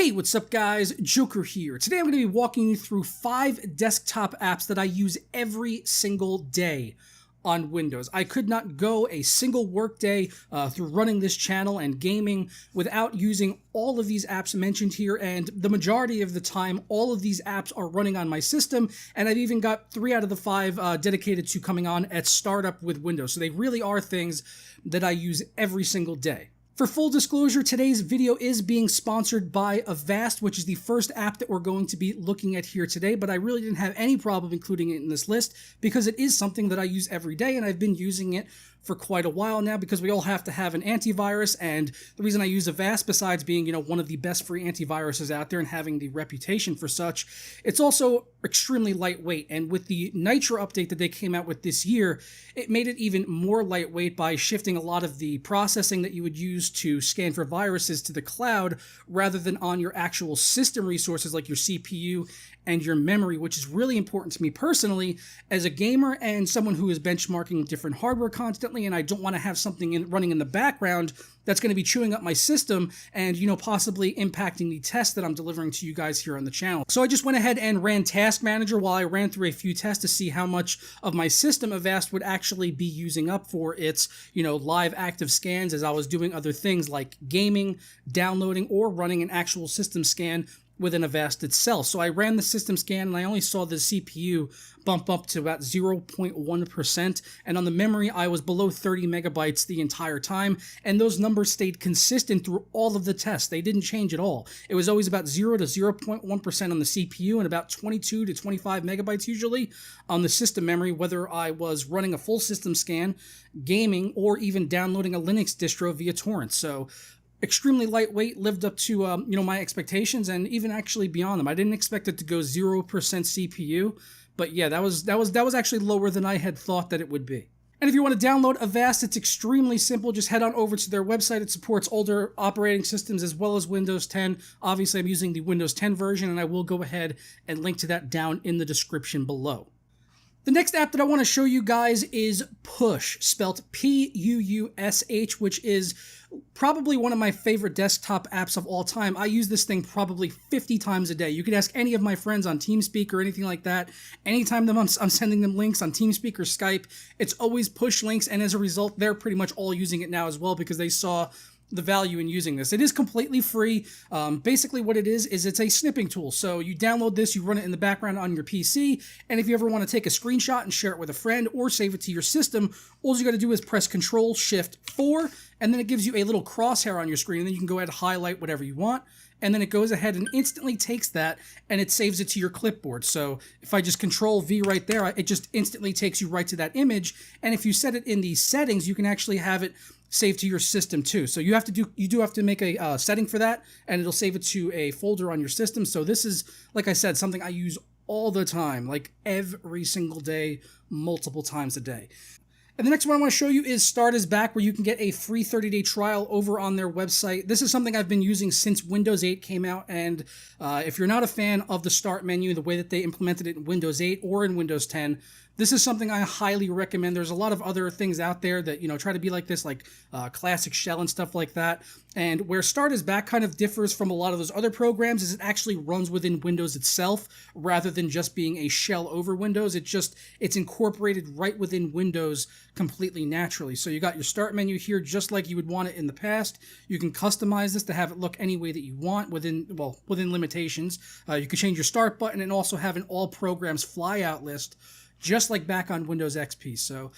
Hey, what's up guys? Joker here. Today I'm going to be walking you through 5 desktop apps that I use every single day on Windows. I could not go a single workday through running this channel and gaming without using all of these apps mentioned here, and the majority of the time all of these apps are running on my system, and I've even got 3 out of the 5 dedicated to coming on at startup with Windows. So they really are things that I use every single day. For full disclosure, today's video is being sponsored by Avast, which is the first app that we're going to be looking at here today, but I really didn't have any problem including it in this list because it is something that I use every day, and I've been using it for quite a while now because we all have to have an antivirus, and the reason I use Avast, besides being, one of the best free antiviruses out there and having the reputation for such, it's also extremely lightweight, and with the Nitro update that they came out with this year, it made it even more lightweight by shifting a lot of the processing that you would use to scan for viruses to the cloud rather than on your actual system resources like your CPU and your memory, which is really important to me personally as a gamer and someone who is benchmarking different hardware constantly, and I don't want to have something running in the background that's going to be chewing up my system and, possibly impacting the tests that I'm delivering to you guys here on the channel. So I just went ahead and ran Task Manager while I ran through a few tests to see how much of my system Avast would actually be using up for its, live active scans as I was doing other things like gaming, downloading, or running an actual system scan within Avast itself. So I ran the system scan and I only saw the CPU bump up to about 0.1%, and on the memory I was below 30 megabytes the entire time, and those numbers stayed consistent through all of the tests. They didn't change at all. It was always about 0 to 0.1% on the CPU and about 22 to 25 megabytes usually on the system memory, whether I was running a full system scan, gaming, or even downloading a Linux distro via torrent. So extremely lightweight, lived up to my expectations and even actually beyond them. I didn't expect it to go 0% CPU, but yeah, that was actually lower than I had thought that it would be. And if you want to download Avast, it's extremely simple. Just head on over to their website. It supports older operating systems as well as Windows 10. Obviously, I'm using the Windows 10 version, and I will go ahead and link to that down in the description below. The next app that I want to show you guys is Push, spelled P-U-U-S-H, which is probably one of my favorite desktop apps of all time. I use this thing probably 50 times a day. You could ask any of my friends on TeamSpeak or anything like that. Anytime I'm sending them links on TeamSpeak or Skype, it's always Push links, and as a result, they're pretty much all using it now as well because they saw the value in using this. It is completely free. Basically what it is it's a snipping tool. So you download this, you run it in the background on your PC, and if you ever want to take a screenshot and share it with a friend or save it to your system, all you got to do is press Control-Shift-4, and then it gives you a little crosshair on your screen, and then you can go ahead and highlight whatever you want, and then it goes ahead and instantly takes that and it saves it to your clipboard. So if I just Control-V right there, it just instantly takes you right to that image, and if you set it in the settings, you can actually have it save to your system too. So you do have to make a setting for that, and it'll save it to a folder on your system. So this is, like I said, something I use all the time, like every single day, multiple times a day. And the next one I want to show you is Start is Back, where you can get a free 30-day trial over on their website. This is something I've been using since Windows 8 came out, and if you're not a fan of the Start menu, the way that they implemented it in Windows 8 or in Windows 10, this is something I highly recommend. There's a lot of other things out there that, try to be like this, like Classic Shell and stuff like that. And where Start is Back kind of differs from a lot of those other programs is it actually runs within Windows itself rather than just being a shell over Windows. It's incorporated right within Windows completely naturally. So you got your Start menu here just like you would want it in the past. You can customize this to have it look any way that you want within limitations. You can change your Start button and also have an all programs flyout list, just like back on Windows XP. So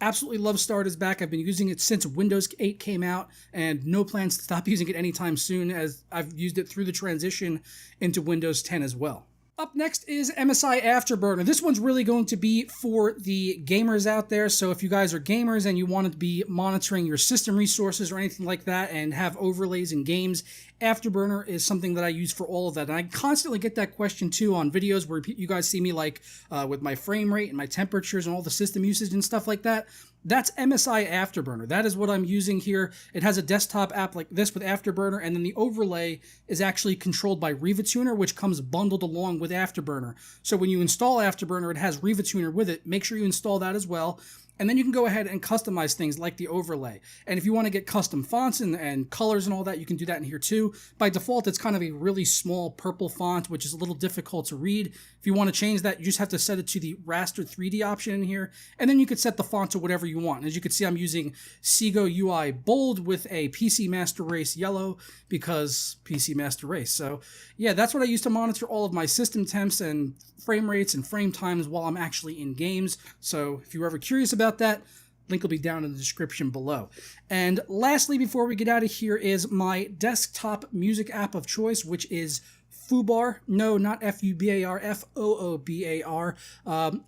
absolutely love Start is Back. I've been using it since Windows 8 came out, and no plans to stop using it anytime soon, as I've used it through the transition into Windows 10 as well. Up next is MSI Afterburner. This one's really going to be for the gamers out there. So if you guys are gamers and you want to be monitoring your system resources or anything like that and have overlays in games, Afterburner is something that I use for all of that. And I constantly get that question too on videos where you guys see me like with my frame rate and my temperatures and all the system usage and stuff like that. That's MSI Afterburner. That is what I'm using here. It has a desktop app like this with Afterburner, and then the overlay is actually controlled by RivaTuner, which comes bundled along with Afterburner. So when you install Afterburner, it has RivaTuner with it. Make sure you install that as well. And then you can go ahead and customize things like the overlay. And if you want to get custom fonts and colors and all that, you can do that in here too. By default, it's kind of a really small purple font, which is a little difficult to read. If you want to change that, you just have to set it to the raster 3D option in here. And then you could set the font to whatever you want. As you can see, I'm using Seago UI Bold with a PC Master Race yellow because PC Master Race. So yeah, that's what I use to monitor all of my system temps and frame rates and frame times while I'm actually in games. So if you're ever curious about that, link will be down in the description below. And lastly, before we get out of here, is my desktop music app of choice, which is Fubar. No, not Fubar, Foobar.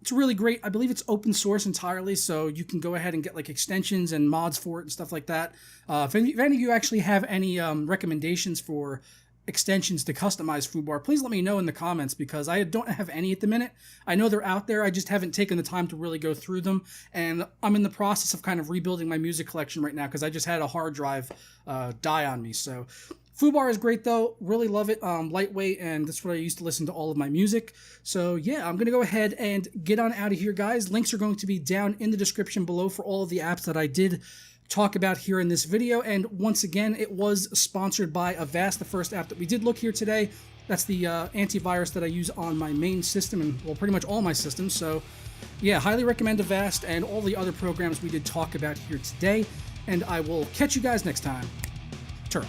It's really great. I believe it's open source entirely, so you can go ahead and get like extensions and mods for it and stuff like that. If any of you actually have any recommendations for extensions to customize Fubar, please let me know in the comments, because I don't have any at the minute. I know they're out there, I just haven't taken the time to really go through them, and I'm in the process of kind of rebuilding my music collection right now because I just had a hard drive die on me. So Fubar is great though, really love it, lightweight, and that's what I used to listen to all of my music. So yeah, I'm gonna go ahead and get on out of here, guys. Links are going to be down in the description below for all of the apps that I did talk about here in this video. And once again, it was sponsored by Avast, the first app that we did look here today. That's the antivirus that I use on my main system and, well, pretty much all my systems. So yeah, highly recommend Avast and all the other programs we did talk about here today. And I will catch you guys next time. Turn.